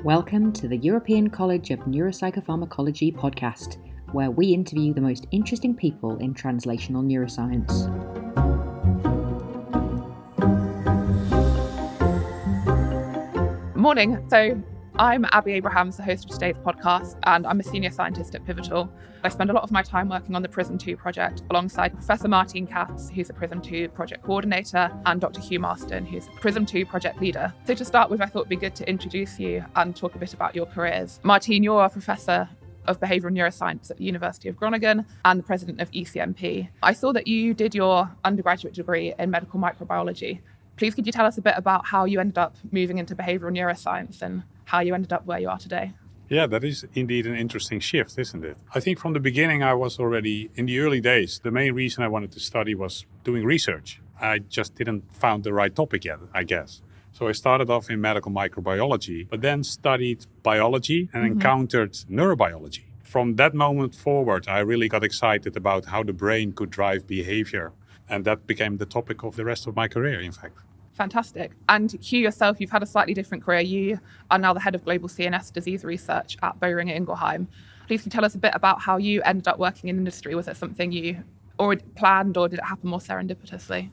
Welcome to the European College of Neuropsychopharmacology podcast, where we interview the most interesting people in translational neuroscience. Morning. So I'm Abi Abrahams, the host of today's podcast, and I'm a senior scientist at Pivotal. I spend a lot of my time working on the Prism 2 project alongside Professor Martien, who's a Prism 2 project coordinator, and Dr. Hugh Marston, who's a Prism 2 project leader. So to start with, I thought it'd be good to introduce you and talk a bit about your careers. Martien, you're a professor of behaviour neuroscience at the University of Groningen and the president of ECNP. I saw that you did your undergraduate degree in medical microbiology. Please could you tell us a bit about how you ended up moving into behavioural neuroscience and how you ended up where you are today? Yeah, that is indeed an interesting shift, isn't it? I think from the beginning I was already, in the early days, the main reason I wanted to study was doing research. I just didn't found the right topic yet, I guess. So I started off in medical microbiology, but then studied biology and encountered neurobiology. From that moment forward, I really got excited about how the brain could drive behavior. And that became the topic of the rest of my career, in fact. Fantastic. And Hugh, yourself, you've had a slightly different career. You are now the head of global CNS disease research at Boehringer Ingelheim. Please can you tell us a bit about how you ended up working in industry? Was it something you already planned or did it happen more serendipitously?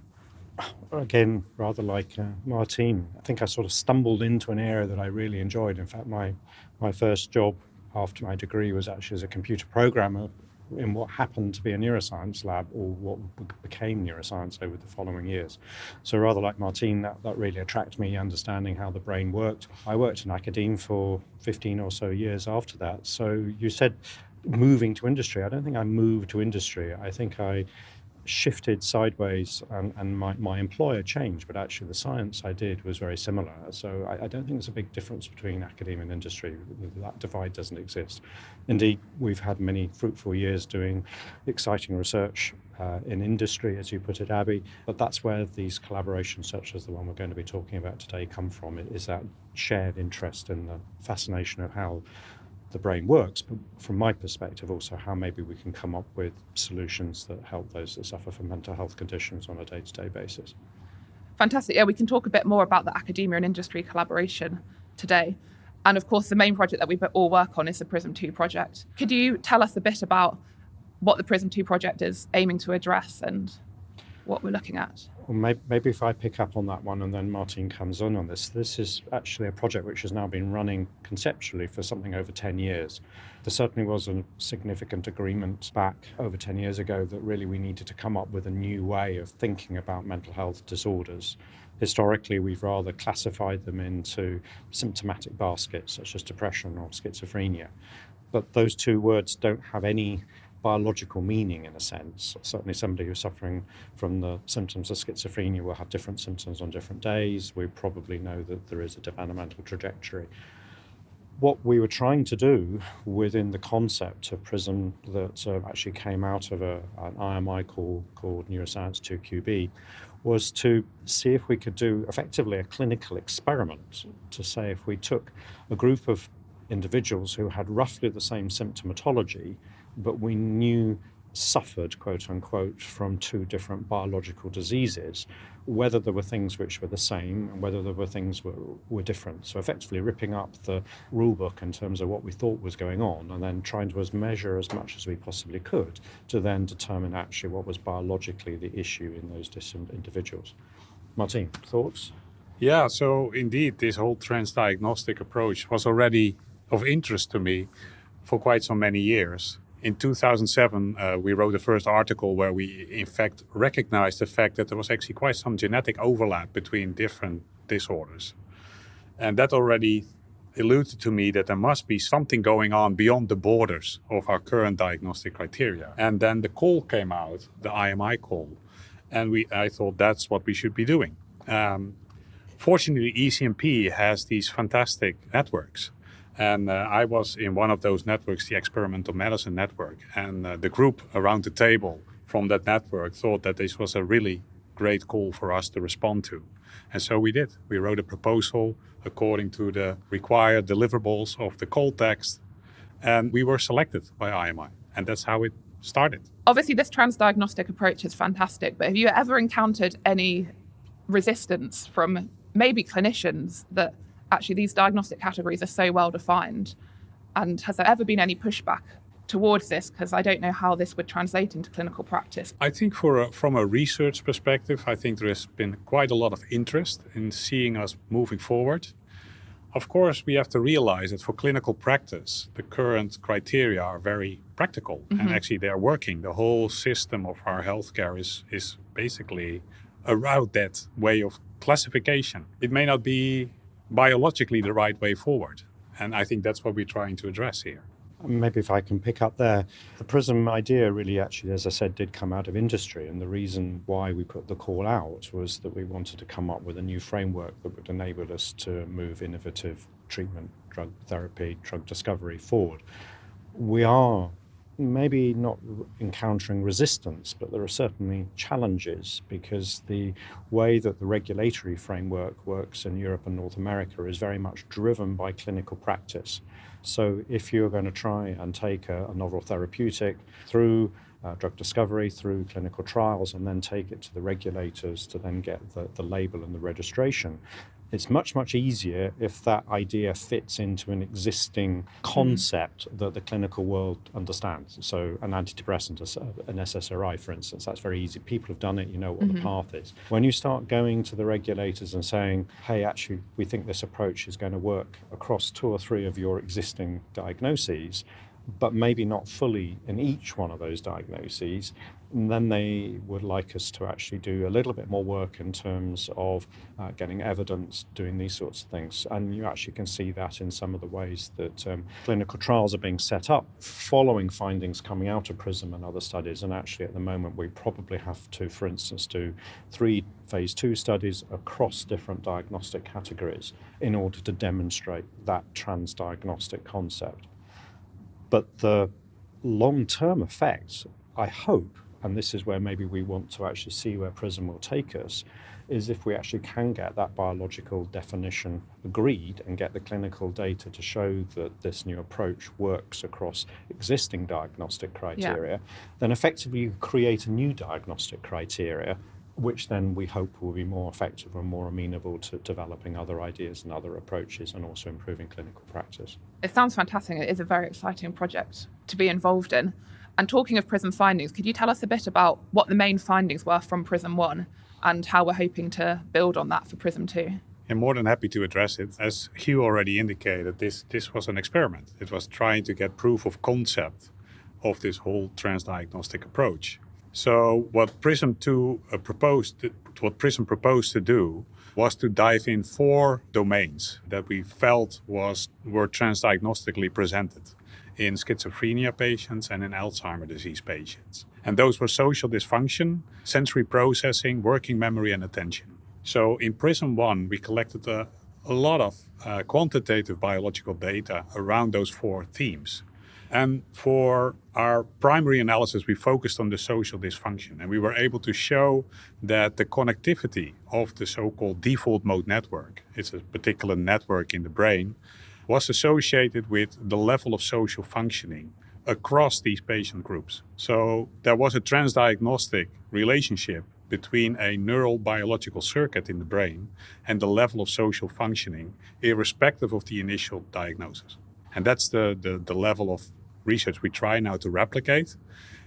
Again, rather like Martien, I think I sort of stumbled into an area that I really enjoyed. In fact, my first job after my degree was actually as a computer programmer in what happened to be a neuroscience lab, or what became neuroscience over the following years. So rather like Martien, that really attracted me, understanding how the brain worked. I worked in academia for 15 or so years after that. So you said moving to industry. I don't think I moved to industry. I think I shifted sideways and my employer changed, but actually the science I did was very similar. So I don't think there's a big difference between academia and industry. That divide doesn't exist. Indeed, we've had many fruitful years doing exciting research in industry, as you put it, Abi, but that's where these collaborations such as the one we're going to be talking about today come from. It is that shared interest in the fascination of how the brain works, but from my perspective also how maybe we can come up with solutions that help those that suffer from mental health conditions on a day-to-day basis. Fantastic. Yeah, we can talk a bit more about the academia and industry collaboration today. And of course, the main project that we all work on is the Prism 2 project. Could you tell us a bit about what the Prism 2 project is aiming to address and what we're looking at? Well, maybe if I pick up on that one and then Martien comes on this. This is actually a project which has now been running conceptually for something over 10 years. There certainly was a significant agreement back over 10 years ago that really we needed to come up with a new way of thinking about mental health disorders. Historically, we've rather classified them into symptomatic baskets, such as depression or schizophrenia. But those two words don't have any biological meaning in a sense. Certainly somebody who's suffering from the symptoms of schizophrenia will have different symptoms on different days. We probably know that there is a developmental trajectory. What we were trying to do within the concept of Prism that actually came out of an IMI call called Neuroscience 2QB was to see if we could do effectively a clinical experiment to say if we took a group of individuals who had roughly the same symptomatology but we knew suffered, quote unquote, from two different biological diseases, whether there were things which were the same and whether there were things were different. So effectively ripping up the rule book in terms of what we thought was going on and then trying to measure as much as we possibly could to then determine actually what was biologically the issue in those different individuals. Martien, thoughts? Yeah, so indeed, this whole transdiagnostic approach was already of interest to me for quite so many years. In 2007, we wrote the first article where we, in fact, recognized the fact that there was actually quite some genetic overlap between different disorders. And that already alluded to me that there must be something going on beyond the borders of our current diagnostic criteria. And then the call came out, the IMI call, and I thought that's what we should be doing. Fortunately, ECNP has these fantastic networks. And I was in one of those networks, the Experimental Medicine Network. And the group around the table from that network thought that this was a really great call for us to respond to. And so we did. We wrote a proposal according to the required deliverables of the call text. And we were selected by IMI. And that's how it started. Obviously, this transdiagnostic approach is fantastic. But have you ever encountered any resistance from maybe clinicians that actually these diagnostic categories are so well defined? And has there ever been any pushback towards this? Because I don't know how this would translate into clinical practice. I think from a research perspective, I think there has been quite a lot of interest in seeing us moving forward. Of course, we have to realize that for clinical practice, the current criteria are very practical, and actually they're working. The whole system of our healthcare is basically around that way of classification. It may not be biologically the right way forward, and I think that's what we're trying to address here. Maybe if I can pick up there, the Prism idea really actually, as I said, did come out of industry. And the reason why we put the call out was that we wanted to come up with a new framework that would enable us to move innovative treatment, drug therapy, drug discovery forward. We are maybe not encountering resistance, but there are certainly challenges because the way that the regulatory framework works in Europe and North America is very much driven by clinical practice. So if you're going to try and take a novel therapeutic through drug discovery, through clinical trials, and then take it to the regulators to then get the label and the registration, it's much, much easier if that idea fits into an existing concept that the clinical world understands. So an antidepressant, an SSRI, for instance, that's very easy. People have done it, you know what the path is. When you start going to the regulators and saying, hey, actually, we think this approach is going to work across 2 or 3 of your existing diagnoses, but maybe not fully in each one of those diagnoses, and then they would like us to actually do a little bit more work in terms of getting evidence, doing these sorts of things. And you actually can see that in some of the ways that clinical trials are being set up following findings coming out of Prism and other studies. And actually at the moment we probably have to, for instance, do 3 phase 2 studies across different diagnostic categories in order to demonstrate that transdiagnostic concept. But the long-term effects, I hope, and this is where maybe we want to actually see where Prism will take us, is if we actually can get that biological definition agreed and get the clinical data to show that this new approach works across existing diagnostic criteria, then effectively you create a new diagnostic criteria, which then we hope will be more effective and more amenable to developing other ideas and other approaches and also improving clinical practice. It sounds fantastic. It is a very exciting project to be involved in. And talking of Prism findings, could you tell us a bit about what the main findings were from Prism 1 and how we're hoping to build on that for Prism 2? I'm more than happy to address it. As Hugh already indicated, this was an experiment. It was trying to get proof of concept of this whole transdiagnostic approach. So what Prism proposed to do was to dive in 4 domains that we felt were transdiagnostically presented in schizophrenia patients and in Alzheimer's disease patients. And those were social dysfunction, sensory processing, working memory, and attention. So in Prism 1, we collected a lot of quantitative biological data around those 4 themes. And for our primary analysis, we focused on the social dysfunction, and we were able to show that the connectivity of the so-called default mode network, it's a particular network in the brain, was associated with the level of social functioning across these patient groups. So there was a transdiagnostic relationship between a neural biological circuit in the brain and the level of social functioning, irrespective of the initial diagnosis. And that's the level of research we try now to replicate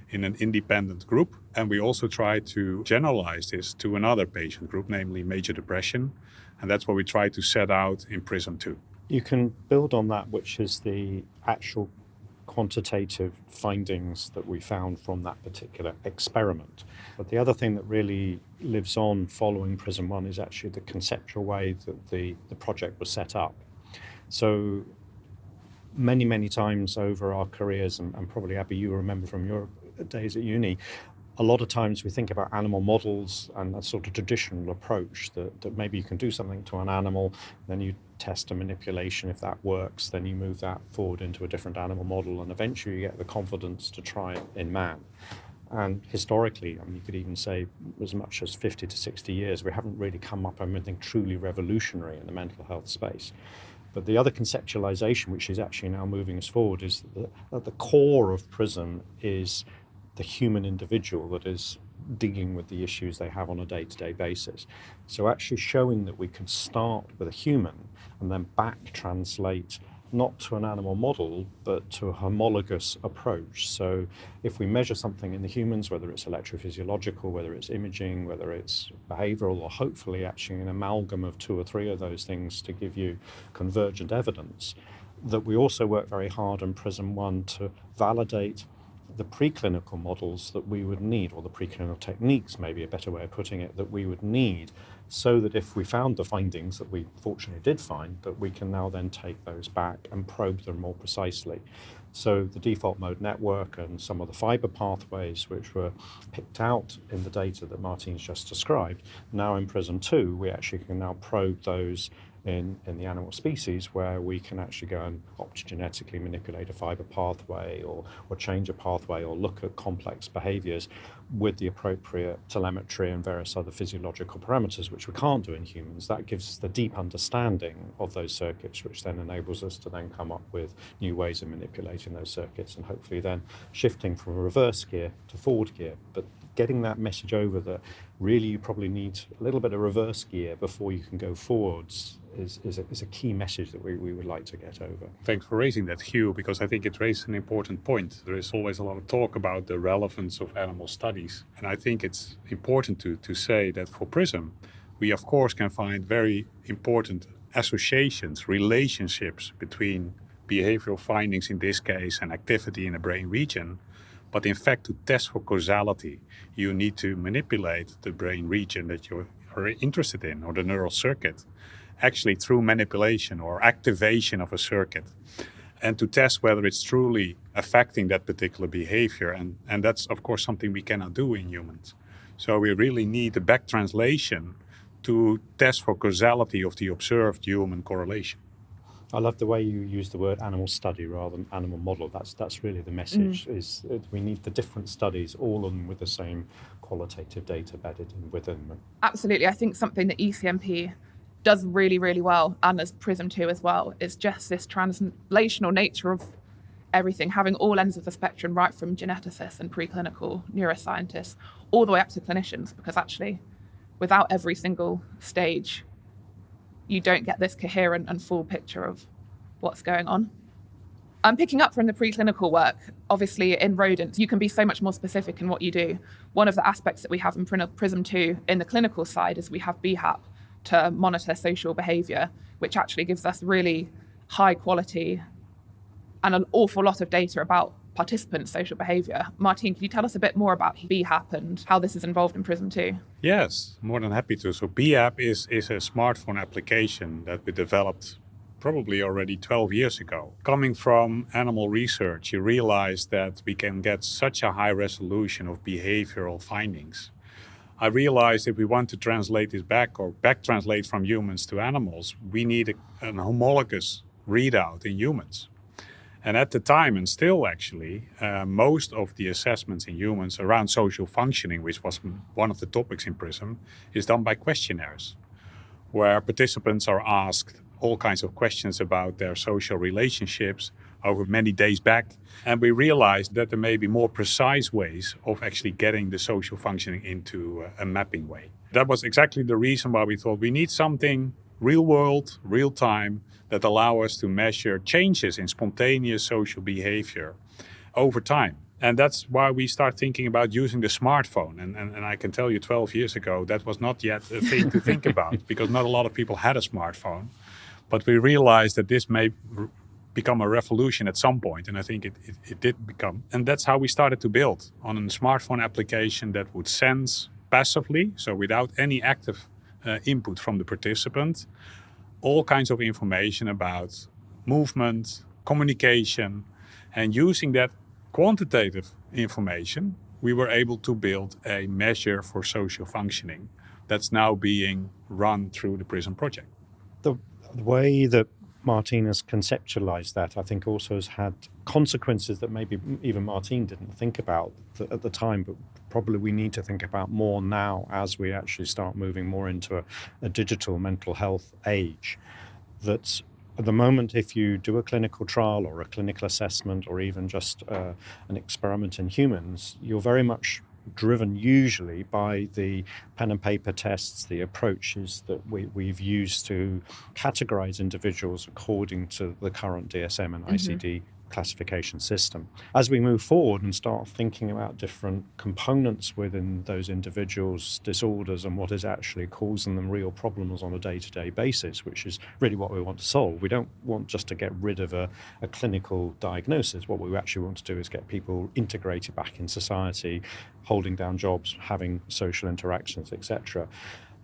in an independent group. And we also try to generalize this to another patient group, namely major depression. And that's what we try to set out in Prism 2. You can build on that, which is the actual quantitative findings that we found from that particular experiment. But the other thing that really lives on following Prism 1 is actually the conceptual way that the project was set up. So many times over our careers, and probably Abi, you remember from your days at uni, a lot of times we think about animal models and that sort of traditional approach that maybe you can do something to an animal, then you test a manipulation. If that works, then you move that forward into a different animal model, and eventually you get the confidence to try it in man. And historically, I mean, you could even say as much as 50 to 60 years, we haven't really come up with anything truly revolutionary in the mental health space. But the other conceptualization, which is actually now moving us forward, is that at the core of Prism is the human individual that is dealing with the issues they have on a day-to-day basis. So actually showing that we can start with a human and then back translate not to an animal model, but to a homologous approach. So if we measure something in the humans, whether it's electrophysiological, whether it's imaging, whether it's behavioral, or hopefully actually an amalgam of 2 or 3 of those things to give you convergent evidence, that we also work very hard in Prism 1 to validate the preclinical models that we would need, or the preclinical techniques, maybe a better way of putting it, that we would need, so that if we found the findings that we fortunately did find, that we can now then take those back and probe them more precisely. So the default mode network and some of the fiber pathways which were picked out in the data that Martien's just described, now in Prism 2, we actually can now probe those in the animal species, where we can actually go and optogenetically manipulate a fiber pathway or change a pathway or look at complex behaviors with the appropriate telemetry and various other physiological parameters, which we can't do in humans. That gives us the deep understanding of those circuits, which then enables us to then come up with new ways of manipulating those circuits and hopefully then shifting from reverse gear to forward gear. But getting that message over that really you probably need a little bit of reverse gear before you can go forwards is a key message that we would like to get over. Thanks for raising that, Hugh, because I think it raises an important point. There is always a lot of talk about the relevance of animal studies. And I think it's important to say that for Prism, we of course can find very important associations, relationships between behavioral findings in this case and activity in a brain region. But in fact, to test for causality, you need to manipulate the brain region that you are interested in, or the neural circuit, actually through manipulation or activation of a circuit, and to test whether it's truly affecting that particular behavior. And that's, of course, something we cannot do in humans. So we really need a back translation to test for causality of the observed human correlation. I love the way you use the word animal study rather than animal model. That's really the message, is we need the different studies, all of them with the same qualitative data embedded within them. Absolutely. I think something that ECNP does really, really well, and as Prism 2 as well, is just this translational nature of everything, having all ends of the spectrum, right from geneticists and preclinical neuroscientists all the way up to clinicians, because actually without every single stage, you don't get this coherent and full picture of what's going on. I'm picking up from the preclinical work. Obviously, in rodents, you can be so much more specific in what you do. One of the aspects that we have in Prism 2 in the clinical side is we have BEAP to monitor social behaviour, which actually gives us really high quality and an awful lot of data about participants' social behaviour. Martien, can you tell us a bit more about BEAP and how this is involved in Prism 2? Yes, more than happy to. So BEAP is a smartphone application that we developed probably already 12 years ago. Coming from animal research, you realize that we can get such a high resolution of behavioral findings. I realized if we want to translate this back or back translate from humans to animals, we need an homologous readout in humans. And at the time, and still actually, most of the assessments in humans around social functioning, which was one of the topics in Prism, is done by questionnaires, where participants are asked all kinds of questions about their social relationships over many days back. And we realized that there may be more precise ways of actually getting the social functioning into a mapping way. That was exactly the reason why we thought we need something real world, real time, that allow us to measure changes in spontaneous social behavior over time. And that's why we start thinking about using the smartphone. And I can tell you 12 years ago, that was not yet a thing to think about, because not a lot of people had a smartphone. But we realized that this may become a revolution at some point, and I think it did become. And that's how we started to build on a smartphone application that would sense passively, so without any active input from the participant, all kinds of information about movement, communication, and using that quantitative information, we were able to build a measure for social functioning that's now being run through the Prism project. The way that Martien has conceptualized that, I think, also has had consequences that maybe even Martien didn't think about at the time, but probably we need to think about more now as we actually start moving more into a digital mental health age. That at the moment, if you do a clinical trial or a clinical assessment or even just an experiment in humans, you're very much driven usually by the pen and paper tests, the approaches that we've used to categorize individuals according to the current DSM and ICD classification system. As we move forward and start thinking about different components within those individuals' disorders and what is actually causing them real problems on a day-to-day basis, which is really what we want to solve. We don't want just to get rid of a clinical diagnosis. What we actually want to do is get people integrated back in society, holding down jobs, having social interactions, etc.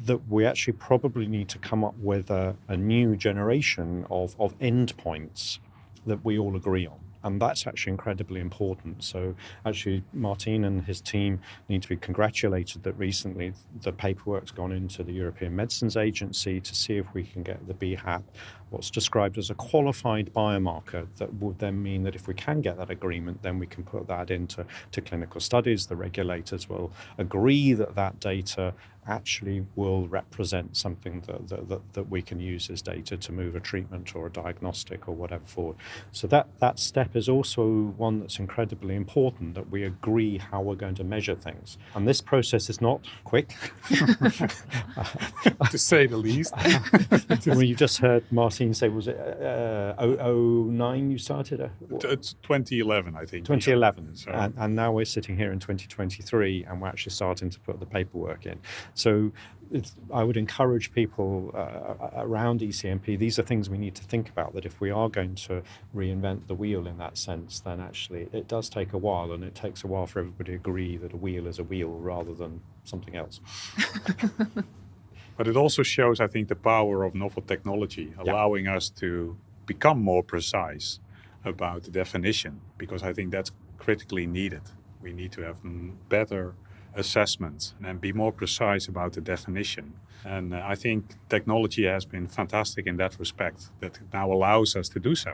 That we actually probably need to come up with a new generation of endpoints that we all agree on. And that's actually incredibly important. So actually, Martien and his team need to be congratulated that recently the paperwork's gone into the European Medicines Agency to see if we can get the BEAP, what's described as a qualified biomarker, that would then mean that if we can get that agreement, then we can put that into clinical studies. The regulators will agree that that data actually will represent something that we can use as data to move a treatment or a diagnostic or whatever forward. So that step is also one that's incredibly important, that we agree how we're going to measure things. And this process is not quick. To say the least. Well, you just heard Martien say, was it 2009 you started? It's 2011, I think. 2011. So. And now we're sitting here in 2023 and we're actually starting to put the paperwork in. So I would encourage people around ECNP, these are things we need to think about, that if we are going to reinvent the wheel in that sense, then actually it does take a while, and it takes a while for everybody to agree that a wheel is a wheel rather than something else. But it also shows, I think, the power of novel technology, allowing us to become more precise about the definition, because I think that's critically needed. We need to have better assessments and be more precise about the definition. And I think technology has been fantastic in that respect, that it now allows us to do so.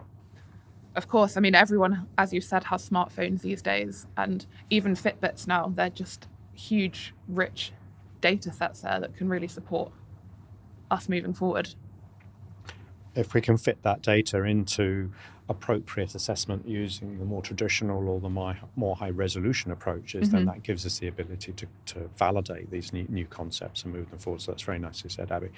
Of course, I mean, everyone, as you said, has smartphones these days, and even Fitbits now, they're just huge, rich data sets there that can really support us moving forward. If we can fit that data into appropriate assessment using the more traditional or the more high resolution approaches, then that gives us the ability to validate these new concepts and move them forward. So that's very nicely said, Abi.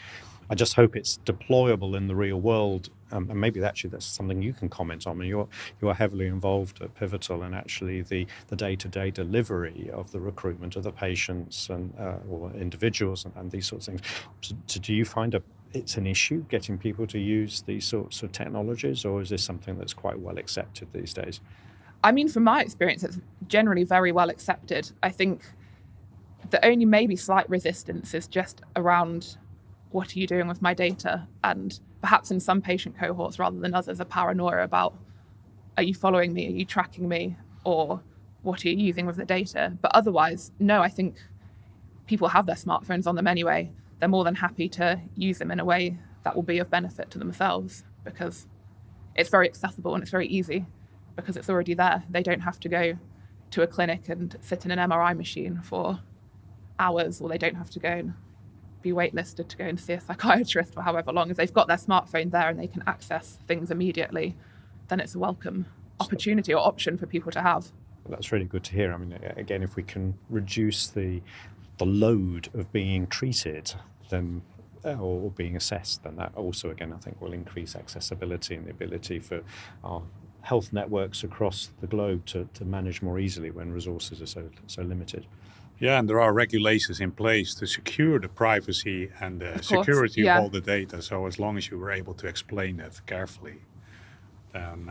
I just hope it's deployable in the real world, and maybe that's something you can comment on. I mean, you're heavily involved at Pivotal, and actually the day-to-day delivery of the recruitment of the patients and or individuals and these sorts of things. So do you find it's an issue getting people to use these sorts of technologies, or is this something that's quite well accepted these days? I mean, from my experience, it's generally very well accepted. I think the only maybe slight resistance is just around, what are you doing with my data? And perhaps in some patient cohorts rather than others, a paranoia about, are you following me? Are you tracking me? Or what are you using with the data? But otherwise, no, I think people have their smartphones on them anyway. They're more than happy to use them in a way that will be of benefit to themselves, because it's very accessible and it's very easy because it's already there. They don't have to go to a clinic and sit in an MRI machine for hours, or they don't have to go and be waitlisted to go and see a psychiatrist for however long. If they've got their smartphone there and they can access things immediately, then it's a welcome opportunity or option for people to have. Well, that's really good to hear. I mean, again, if we can reduce the load of being treated, then or being assessed, then that also, again, I think will increase accessibility and the ability for our health networks across the globe to manage more easily when resources are so limited. Yeah, and there are regulations in place to secure the privacy and the security of all the data. So as long as you were able to explain that carefully, then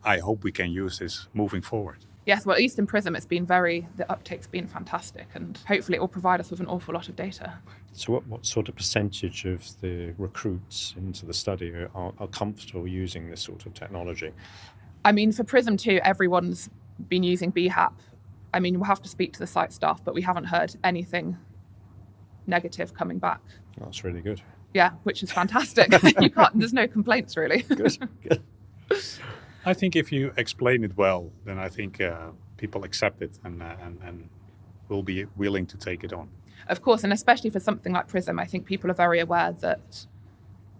I hope we can use this moving forward. Yes, well, at least in Prism, the uptake's been fantastic, and hopefully it will provide us with an awful lot of data. So what sort of percentage of the recruits into the study are comfortable using this sort of technology? I mean, for Prism 2, everyone's been using BEAP. I mean, we'll have to speak to the site staff, but we haven't heard anything negative coming back. That's really good. Yeah, which is fantastic. There's no complaints, really. Good. I think if you explain it well, then I think people accept it and will be willing to take it on. Of course, and especially for something like Prism, I think people are very aware that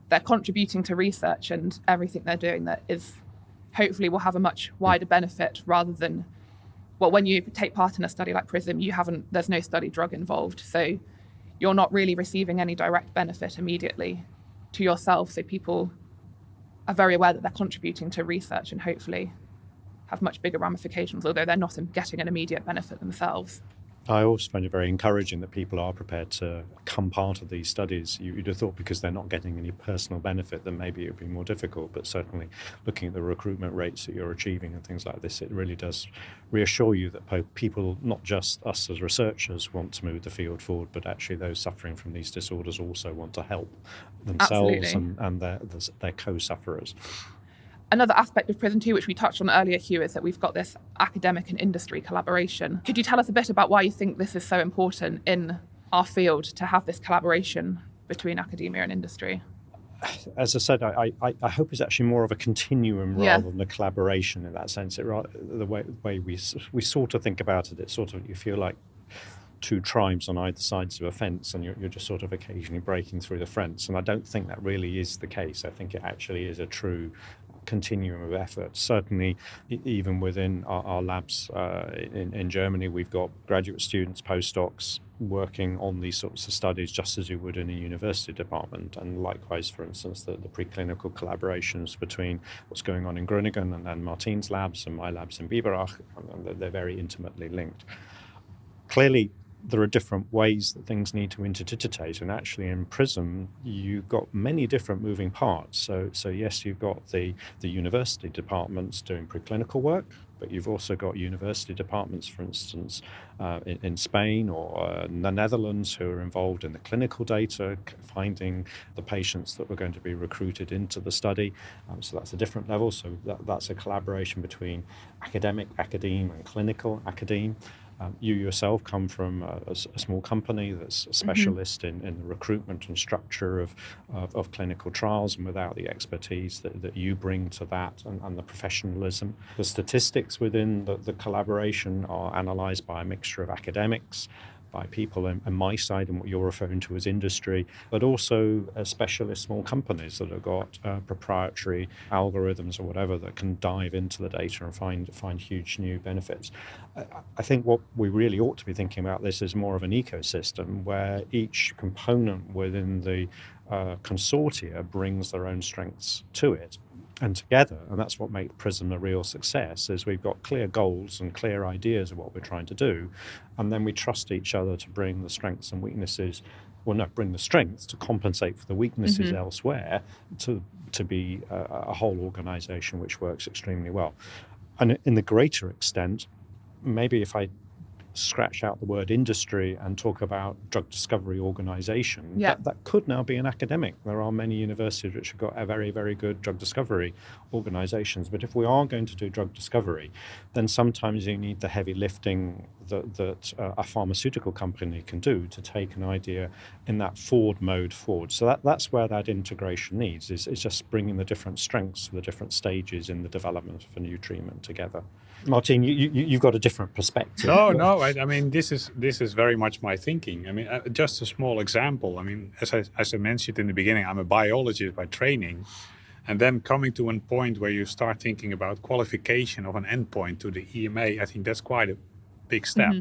they're contributing to research, and everything they're doing that is hopefully will have a much wider benefit rather than well, when you take part in a study like Prism, there's no study drug involved. So you're not really receiving any direct benefit immediately to yourself. So people are very aware that they're contributing to research and hopefully have much bigger ramifications, although they're not getting an immediate benefit themselves. I also find it very encouraging that people are prepared to become part of these studies. You'd have thought because they're not getting any personal benefit, then maybe it would be more difficult. But certainly looking at the recruitment rates that you're achieving and things like this, it really does reassure you that people, not just us as researchers, want to move the field forward, but actually those suffering from these disorders also want to help themselves and their co-sufferers. Another aspect of Prism 2, which we touched on earlier, Hugh, is that we've got this academic and industry collaboration. Could you tell us a bit about why you think this is so important in our field to have this collaboration between academia and industry? As I said, I hope it's actually more of a continuum rather than a collaboration in that sense. The way we sort of think about it, it's sort of, you feel like two tribes on either sides of a fence, and you're just sort of occasionally breaking through the fence. And I don't think that really is the case. I think it actually is a true continuum of effort. Certainly, even within our labs in Germany, we've got graduate students, postdocs working on these sorts of studies just as you would in a university department. And likewise, for instance, the preclinical collaborations between what's going on in Groningen and then Martien's labs and my labs in Biberach, they're very intimately linked. Clearly, there are different ways that things need to interdigitate, and actually in Prism you've got many different moving parts. So yes, you've got the university departments doing preclinical work, but you've also got university departments, for instance, in Spain or the Netherlands, who are involved in the clinical data, finding the patients that were going to be recruited into the study. So that's a different level. So that's a collaboration between academic, academe, and clinical academe. You yourself come from a small company that's a specialist in the recruitment and structure of clinical trials, and without the expertise that you bring to that and the professionalism. The statistics within the collaboration are analysed by a mixture of academics, by people on my side and what you're referring to as industry, but also specialist small companies that have got proprietary algorithms or whatever that can dive into the data and find huge new benefits. I think what we really ought to be thinking about this is more of an ecosystem where each component within the consortia brings their own strengths to it. And together, and that's what makes Prism a real success, is we've got clear goals and clear ideas of what we're trying to do, and then we trust each other to bring the strengths and weaknesses, bring the strengths to compensate for the weaknesses elsewhere, to be a whole organisation which works extremely well. And in the greater extent, maybe if I scratch out the word industry and talk about drug discovery organisation, that could now be an academic. There are many universities which have got a very, very good drug discovery organisations. But if we are going to do drug discovery, then sometimes you need the heavy lifting that a pharmaceutical company can do to take an idea in that forward mode forward. So that's where that integration needs, is just bringing the different strengths, the different stages in the development of a new treatment together. Martien, you've got a different perspective. No. I mean, this is very much my thinking. I mean, just a small example. I mean, as I mentioned in the beginning, I'm a biologist by training, and then coming to a point where you start thinking about qualification of an endpoint to the EMA, I think that's quite a big step.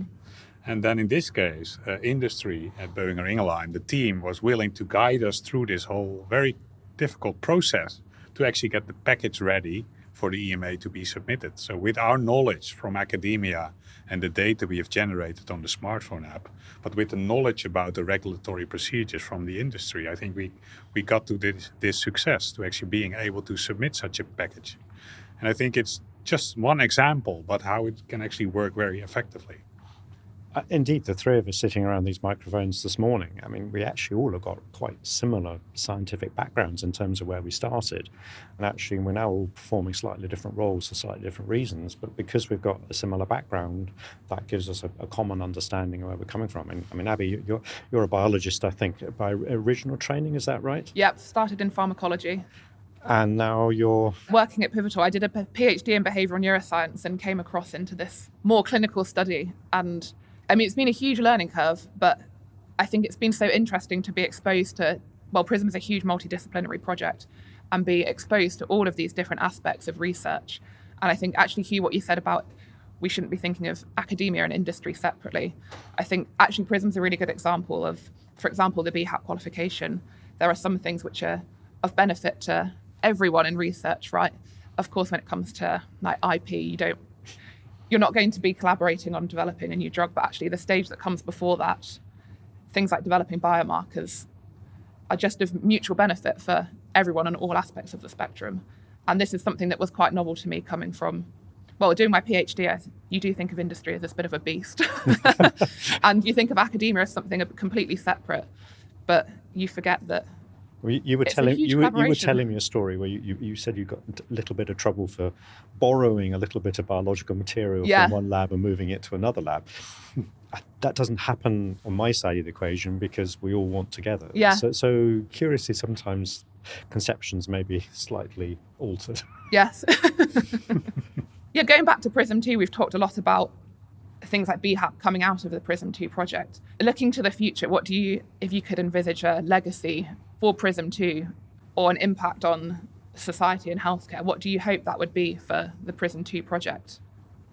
And then in this case, industry at Boehringer Ingelheim, the team was willing to guide us through this whole very difficult process to actually get the package ready for the EMA to be submitted. So with our knowledge from academia and the data we have generated on the smartphone app, but with the knowledge about the regulatory procedures from the industry, I think we got to this success, to actually being able to submit such a package. And I think it's just one example, but how it can actually work very effectively. Indeed, the three of us sitting around these microphones this morning, I mean, we actually all have got quite similar scientific backgrounds in terms of where we started. And actually, we're now all performing slightly different roles for slightly different reasons. But because we've got a similar background, that gives us a common understanding of where we're coming from. And, I mean, Abi, you're a biologist, I think, by original training, is that right? Yep, started in pharmacology. And now you're working at Pivotal. I did a PhD in behavioural neuroscience and came across into this more clinical study. And I mean, it's been a huge learning curve, but I think it's been so interesting to be exposed to, well, Prism is a huge multidisciplinary project, and be exposed to all of these different aspects of research. And I think actually, Hugh, what you said about we shouldn't be thinking of academia and industry separately. I think actually Prism's a really good example of, for example, the BHAP qualification. There are some things which are of benefit to everyone in research, right? Of course, when it comes to like IP, you're not going to be collaborating on developing a new drug, but actually the stage that comes before that, things like developing biomarkers, are just of mutual benefit for everyone on all aspects of the spectrum. And this is something that was quite novel to me coming from, well, doing my PhD, you do think of industry as this bit of a beast. And you think of academia as something completely separate, but you forget that. Well, you were telling me a story where you said you got a little bit of trouble for borrowing a little bit of biological material from one lab and moving it to another lab. That doesn't happen on my side of the equation because we all want together. Yeah. So curiously, sometimes conceptions may be slightly altered. Yes. Yeah, going back to Prism 2, we've talked a lot about things like BHAP coming out of the Prism 2 project. Looking to the future, if you could envisage a legacy for Prism 2 or an impact on society and healthcare, what do you hope that would be for the Prism 2 project?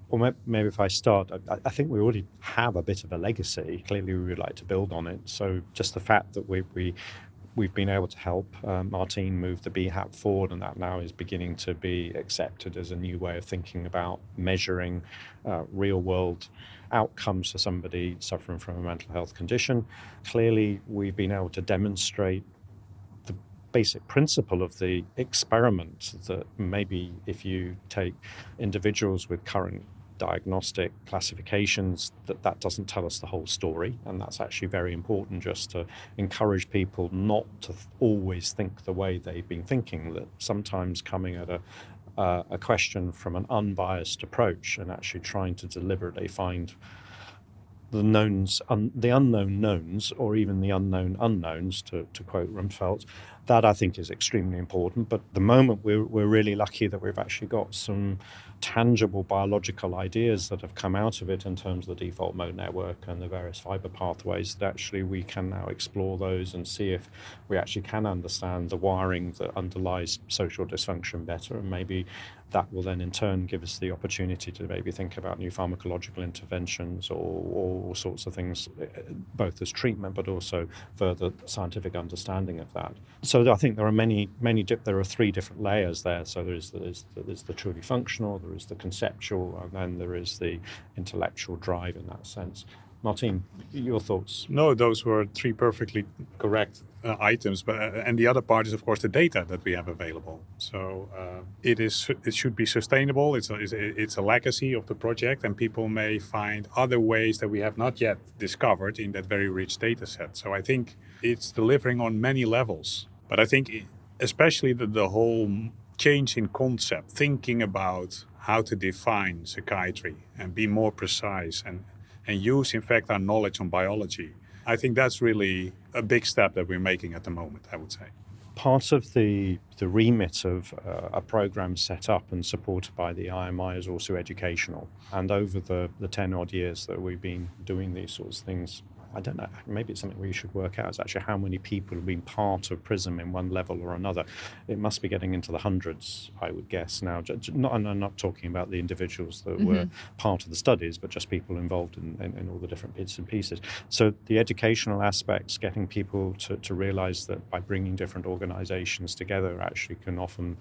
Well, maybe if I start, I think we already have a bit of a legacy. Clearly, we would like to build on it. So just the fact that we've been able to help Martien move the BHAP forward, and that now is beginning to be accepted as a new way of thinking about measuring real-world outcomes for somebody suffering from a mental health condition. Clearly, we've been able to demonstrate the basic principle of the experiment that maybe if you take individuals with current diagnostic classifications, that doesn't tell us the whole story, and that's actually very important, just to encourage people not to always think the way they've been thinking, that sometimes coming at a question from an unbiased approach and actually trying to deliberately find the the unknown knowns, or even the unknown unknowns, to quote Rumsfeld, that I think is extremely important. But at the moment we're really lucky that we've actually got some tangible biological ideas that have come out of it in terms of the default mode network and the various fiber pathways, that actually we can now explore those and see if we actually can understand the wiring that underlies social dysfunction better, and maybe that will then in turn give us the opportunity to maybe think about new pharmacological interventions or all sorts of things, both as treatment but also further scientific understanding of that. So I think there are there are three different layers there. So there's the truly functional, there is the conceptual, and then there is the intellectual drive in that sense. Martien, your thoughts? No, those were three perfectly correct items, but and the other part is of course the data that we have available. So it should be sustainable. It's a legacy of the project, and people may find other ways that we have not yet discovered in that very rich data set. So I think it's delivering on many levels. But I think especially the whole change in concept, thinking about how to define psychiatry and be more precise and use, in fact, our knowledge on biology. I think that's really a big step that we're making at the moment, I would say. Part of the remit of a program set up and supported by the IMI is also educational. And over the 10 odd years that we've been doing these sorts of things, I don't know, maybe it's something we should work out, is actually how many people have been part of Prism in one level or another. It must be getting into the hundreds, I would guess now. And I'm not talking about the individuals that were part of the studies, but just people involved in all the different bits and pieces. So the educational aspects, getting people to realise that by bringing different organisations together actually can often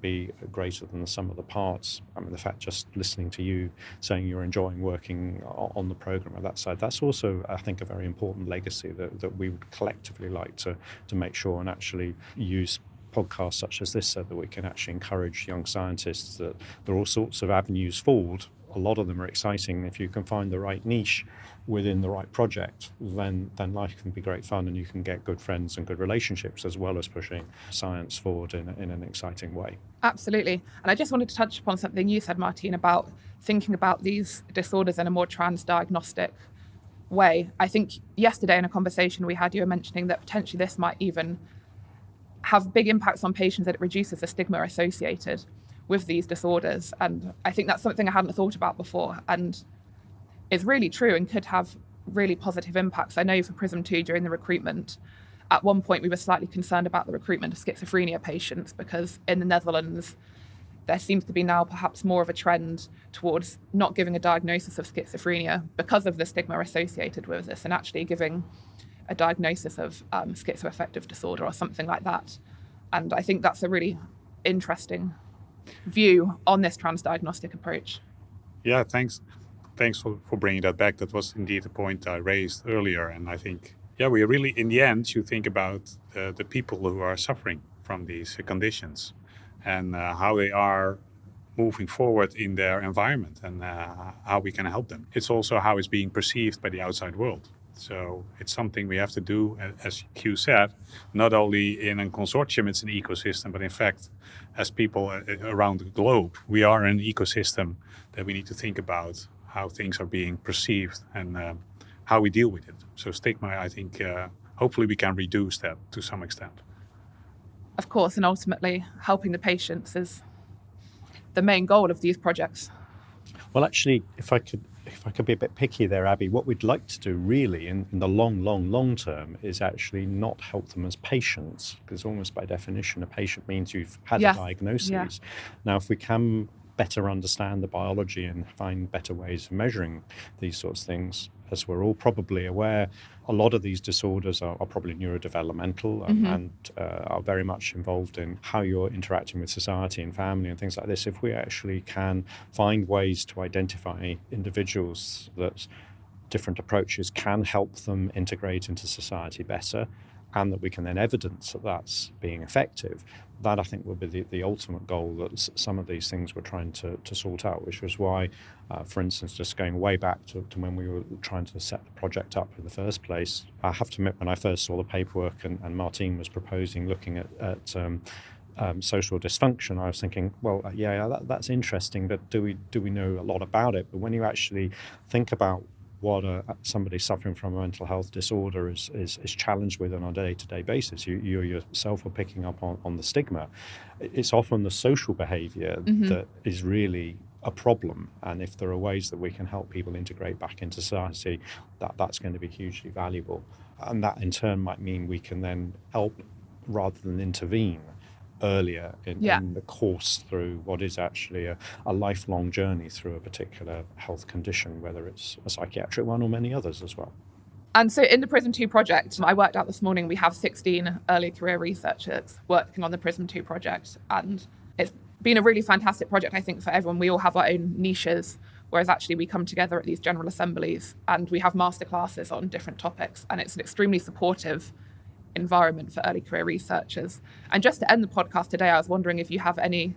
be greater than the sum of the parts. I mean, the fact just listening to you saying you're enjoying working on the programme on that side, that's also, I think, a very important legacy that we would collectively like to make sure and actually use podcasts such as this so that we can actually encourage young scientists that there are all sorts of avenues forward. A lot of them are exciting. If you can find the right niche within the right project, then life can be great fun, and you can get good friends and good relationships as well as pushing science forward in an exciting way. Absolutely. And I just wanted to touch upon something you said, Martien, about thinking about these disorders in a more trans-diagnostic way. I think yesterday in a conversation we had, you were mentioning that potentially this might even have big impacts on patients, that it reduces the stigma associated with these disorders. And I think that's something I hadn't thought about before, and is really true and could have really positive impacts. I know for Prism 2 during the recruitment, at one point we were slightly concerned about the recruitment of schizophrenia patients, because in the Netherlands there seems to be now perhaps more of a trend towards not giving a diagnosis of schizophrenia because of the stigma associated with this, and actually giving a diagnosis of schizoaffective disorder or something like that. And I think that's a really interesting view on this transdiagnostic approach. Yeah, thanks for bringing that back. That was indeed a point I raised earlier. And I think, we really, in the end, should think about the people who are suffering from these conditions and how they are moving forward in their environment and how we can help them. It's also how it's being perceived by the outside world. So it's something we have to do, as Hugh said, not only in a consortium, it's an ecosystem, but in fact, as people around the globe, we are an ecosystem that we need to think about how things are being perceived and how we deal with it. So stigma, I think, hopefully we can reduce that to some extent. Of course, and ultimately helping the patients is the main goal of these projects. Well, actually, if I could be a bit picky there, Abi, what we'd like to do really in the long term is actually not help them as patients, because almost by definition, a patient means you've had a diagnosis. Yeah. Now, if we can better understand the biology and find better ways of measuring these sorts of things, as we're all probably aware, a lot of these disorders are probably neurodevelopmental and are very much involved in how you're interacting with society and family and things like this. If we actually can find ways to identify individuals that different approaches can help them integrate into society better, and that we can then evidence that that's being effective, that I think will be the ultimate goal that some of these things we're trying to sort out, which was why, for instance, just going way back to when we were trying to set the project up in the first place, I have to admit, when I first saw the paperwork and Martien was proposing looking at social dysfunction, I was thinking, well, that's interesting, but do we know a lot about it? But when you actually think about what somebody suffering from a mental health disorder is challenged with on a day-to-day basis. You yourself are picking up on the stigma. It's often the social behaviour that is really a problem, and if there are ways that we can help people integrate back into society, that's going to be hugely valuable. And that in turn might mean we can then help rather than intervene earlier in the course through what is actually a lifelong journey through a particular health condition, whether it's a psychiatric one or many others as well. And so in the Prism 2 project, I worked out this morning, we have 16 early career researchers working on the Prism 2 project. And it's been a really fantastic project, I think, for everyone. We all have our own niches, whereas actually we come together at these general assemblies and we have masterclasses on different topics. And it's an extremely supportive environment for early career researchers. And just to end the podcast today, I was wondering if you have any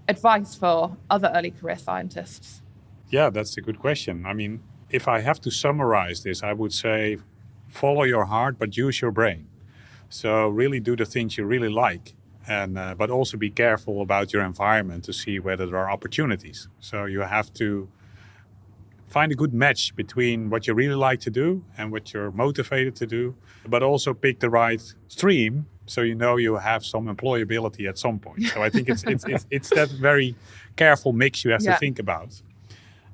advice for other early career scientists. Yeah, that's a good question. I mean, if I have to summarize this, I would say follow your heart, but use your brain. So really do the things you really like, and but also be careful about your environment to see whether there are opportunities. So you have to find a good match between what you really like to do and what you're motivated to do, but also pick the right stream so you have some employability at some point. So I think it's that very careful mix you have to think about.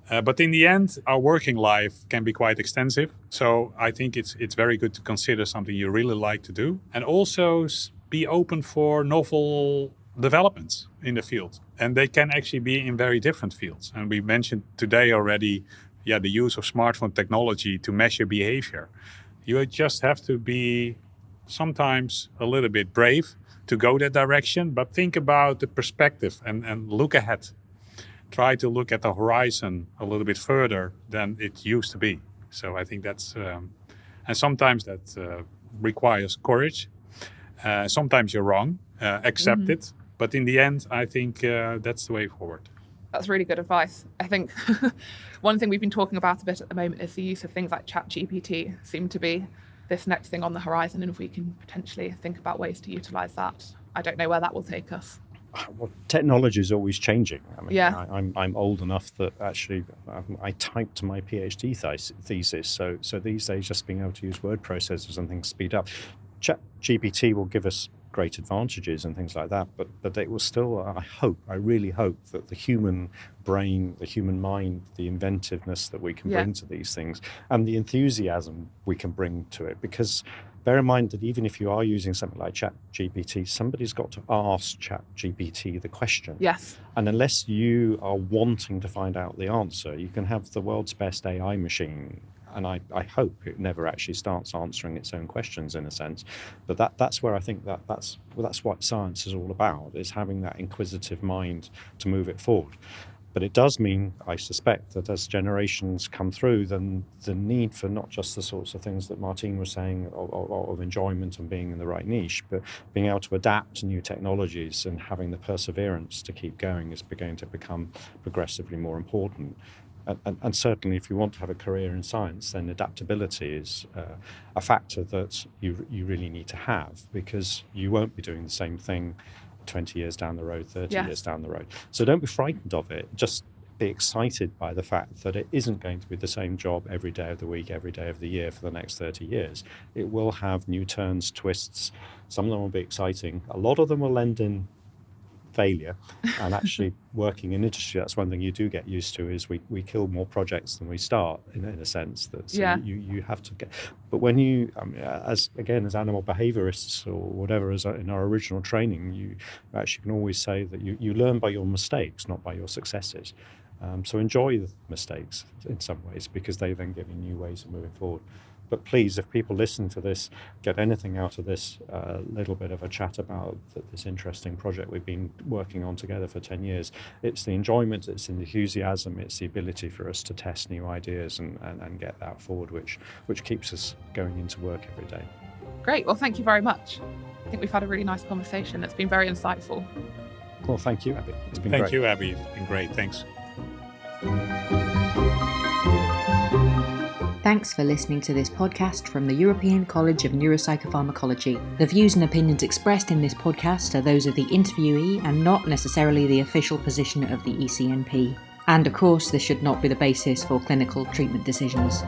But in the end, our working life can be quite extensive. So I think it's very good to consider something you really like to do, and also be open for novel developments in the field. And they can actually be in very different fields. And we mentioned today already, the use of smartphone technology to measure behavior. You just have to be sometimes a little bit brave to go that direction, but think about the perspective and look ahead. Try to look at the horizon a little bit further than it used to be. So I think that's, and sometimes that requires courage. Sometimes you're wrong, accept it. But in the end, I think that's the way forward. That's really good advice. I think one thing we've been talking about a bit at the moment is the use of things like ChatGPT seem to be this next thing on the horizon. And if we can potentially think about ways to utilise that, I don't know where that will take us. Well, technology is always changing. I mean, I'm old enough that actually I typed my PhD thesis. So these days, just being able to use word processors and things speed up. ChatGPT will give us great advantages and things like that, but it will still, I really hope that the human brain, the human mind, the inventiveness that we can bring to these things and the enthusiasm we can bring to it, because bear in mind that even if you are using something like ChatGPT, somebody's got to ask ChatGPT the question. Yes. And unless you are wanting to find out the answer, you can have the world's best AI machine. And I hope it never actually starts answering its own questions in a sense. But that's where I think that's what science is all about, is having that inquisitive mind to move it forward. But it does mean, I suspect, that as generations come through, then the need for not just the sorts of things that Martien was saying of enjoyment and being in the right niche, but being able to adapt to new technologies and having the perseverance to keep going is going to become progressively more important. And certainly, if you want to have a career in science, then adaptability is a factor that you really need to have, because you won't be doing the same thing 20 years down the road, 30 Yes. years down the road. So don't be frightened of it. Just be excited by the fact that it isn't going to be the same job every day of the week, every day of the year for the next 30 years. It will have new turns, twists. Some of them will be exciting. A lot of them will end in failure. And actually working in industry, that's one thing you do get used to, is we kill more projects than we start, in a sense. That so Yeah. you have to get, but when you as animal behaviorists or whatever, as in our original training, you actually can always say that you learn by your mistakes, not by your successes. So enjoy the mistakes in some ways, because they then give you new ways of moving forward. But please, if people listen to this, get anything out of this little bit of a chat about this interesting project we've been working on together for 10 years, it's the enjoyment, it's the enthusiasm, it's the ability for us to test new ideas and get that forward, which keeps us going into work every day. Great. Well, thank you very much. I think we've had a really nice conversation. It's been very insightful. Well, thank you, Abi. It's been great. Thank you, Abi. It's been great. Thanks. Thanks for listening to this podcast from the European College of Neuropsychopharmacology. The views and opinions expressed in this podcast are those of the interviewee and not necessarily the official position of the ECNP. And of course, this should not be the basis for clinical treatment decisions.